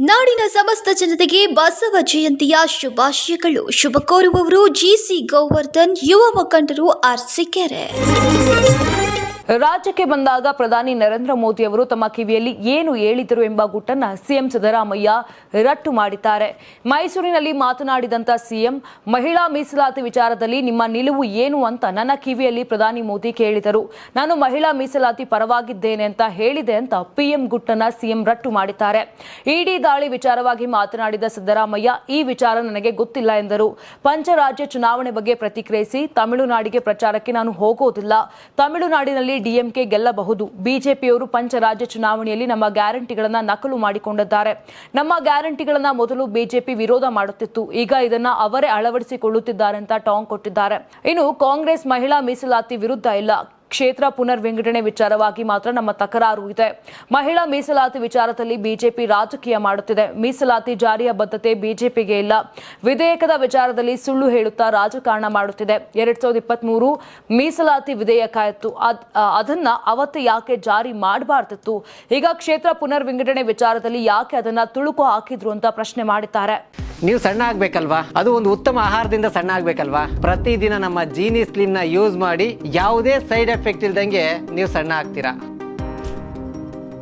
ನಾಡಿನ ಸಮಸ್ತ ಜನತೆಗೆ ಬಸವ ಜಯಂತಿಯ ಶುಭಾಶಯಗಳು. ಶುಭ ಕೋರುವವರು ಜಿಸಿ ಗೋವರ್ಧನ್, ಯುವ ಮುಖಂಡರು, ಅರಸೀಕೆರೆ. ರಾಜ್ಯಕ್ಕೆ ಬಂದಾಗ ಪ್ರಧಾನಿ ನರೇಂದ್ರ ಮೋದಿ ಅವರು ತಮ್ಮ ಕಿವಿಯಲ್ಲಿ ಏನು ಹೇಳಿದರು ಎಂಬ ಗುಟ್ಟನ್ನ ಸಿಎಂ ಸಿದ್ದರಾಮಯ್ಯ ರಟ್ಟು ಮಾಡಿದ್ದಾರೆ. ಮೈಸೂರಿನಲ್ಲಿ ಮಾತನಾಡಿದಂತ ಸಿಎಂ, ಮಹಿಳಾ ಮೀಸಲಾತಿ ವಿಚಾರದಲ್ಲಿ ನಿಮ್ಮ ನಿಲುವು ಏನು ಅಂತ ನನ್ನ ಕಿವಿಯಲ್ಲಿ ಪ್ರಧಾನಿ ಮೋದಿ ಕೇಳಿದರು. ನಾನು ಮಹಿಳಾ ಮೀಸಲಾತಿ ಪರವಾಗಿದ್ದೇನೆ ಅಂತ ಹೇಳಿದೆ ಅಂತ ಪಿಎಂ ಗುಟ್ಟನ್ನ ಸಿಎಂ ರಟ್ಟು ಮಾಡಿದ್ದಾರೆ. ಇಡಿ ದಾಳಿ ವಿಚಾರವಾಗಿ ಮಾತನಾಡಿದ ಸಿದ್ದರಾಮಯ್ಯ, ಈ ವಿಚಾರ ನನಗೆ ಗೊತ್ತಿಲ್ಲ ಎಂದರು. ಪಂಚರಾಜ್ಯ ಚುನಾವಣೆ ಬಗ್ಗೆ ಪ್ರತಿಕ್ರಿಯಿಸಿ, ತಮಿಳುನಾಡಿಗೆ ಪ್ರಚಾರಕ್ಕೆ ನಾನು ಹೋಗೋದಿಲ್ಲ. ತಮಿಳುನಾಡಿನಲ್ಲಿ ಡಿಎಂಕೆ ಗೆಲ್ಲಬಹುದು. ಬಿಜೆಪಿಯವರು ಪಂಚರಾಜ್ಯ ಚುನಾವಣೆಯಲ್ಲಿ ನಮ್ಮ ಗ್ಯಾರಂಟಿಗಳನ್ನ ನಕಲು ಮಾಡಿಕೊಂಡಿದ್ದಾರೆ. ನಮ್ಮ ಗ್ಯಾರಂಟಿಗಳನ್ನ ಮೊದಲು ಬಿಜೆಪಿ ವಿರೋಧ ಮಾಡುತ್ತಿತ್ತು, ಈಗ ಇದನ್ನ ಅವರೇ ಅಳವಡಿಸಿಕೊಳ್ಳುತ್ತಿದ್ದಾರೆ ಅಂತ ಟಾಂಗ್ ಕೊಟ್ಟಿದ್ದಾರೆ. ಇನ್ನು ಕಾಂಗ್ರೆಸ್ ಮಹಿಳಾ ಮೀಸಲಾತಿ ವಿರುದ್ಧ ಇಲ್ಲ, ಕ್ಷೇತ್ರ ಪುನರ್ ವಿಂಗಡಣೆ ವಿಚಾರವಾಗಿ ಮಾತ್ರ ನಮ್ಮ ತಕರಾರು ಇದೆ. ಮಹಿಳಾ ಮೀಸಲಾತಿ ವಿಚಾರದಲ್ಲಿ ಬಿಜೆಪಿ ರಾಜಕೀಯ ಮಾಡುತ್ತಿದೆ. ಮೀಸಲಾತಿ ಜಾರಿಯ ಬದ್ಧತೆ ಬಿಜೆಪಿಗೆ ಇಲ್ಲ. ವಿಧೇಯಕದ ವಿಚಾರದಲ್ಲಿ ಸುಳ್ಳು ಹೇಳುತ್ತಾ ರಾಜಕಾರಣ ಮಾಡುತ್ತಿದೆ. 2023 ಮೀಸಲಾತಿ ವಿಧೇಯಕ ಇತ್ತು, ಅದನ್ನ ಅವತ್ತು ಯಾಕೆ ಜಾರಿ ಮಾಡಬಾರ್ದಿತ್ತು? ಈಗ ಕ್ಷೇತ್ರ ಪುನರ್ ವಿಂಗಡಣೆ ವಿಚಾರದಲ್ಲಿ ಯಾಕೆ ಅದನ್ನ ತುಳುಕು ಹಾಕಿದ್ರು ಅಂತ ಪ್ರಶ್ನೆ ಮಾಡಿದ್ದಾರೆ. ನೀವು ಸಣ್ಣ ಆಗ್ಬೇಕಲ್ವಾ? ಅದು ಒಂದು ಉತ್ತಮ ಆಹಾರದಿಂದ ಸಣ್ಣ ಆಗ್ಬೇಕಲ್ವಾ? ಪ್ರತಿದಿನ ನಮ್ಮ ಜೀನಿ ಸ್ಲಿಮ್ ನ ಯೂಸ್ ಮಾಡಿ ಯಾವುದೇ ಸೈಡ್ ಎಫೆಕ್ಟ್ ಇಲ್ದಂಗೆ ನೀವು ಸಣ್ಣ ಆಗ್ತೀರಾ.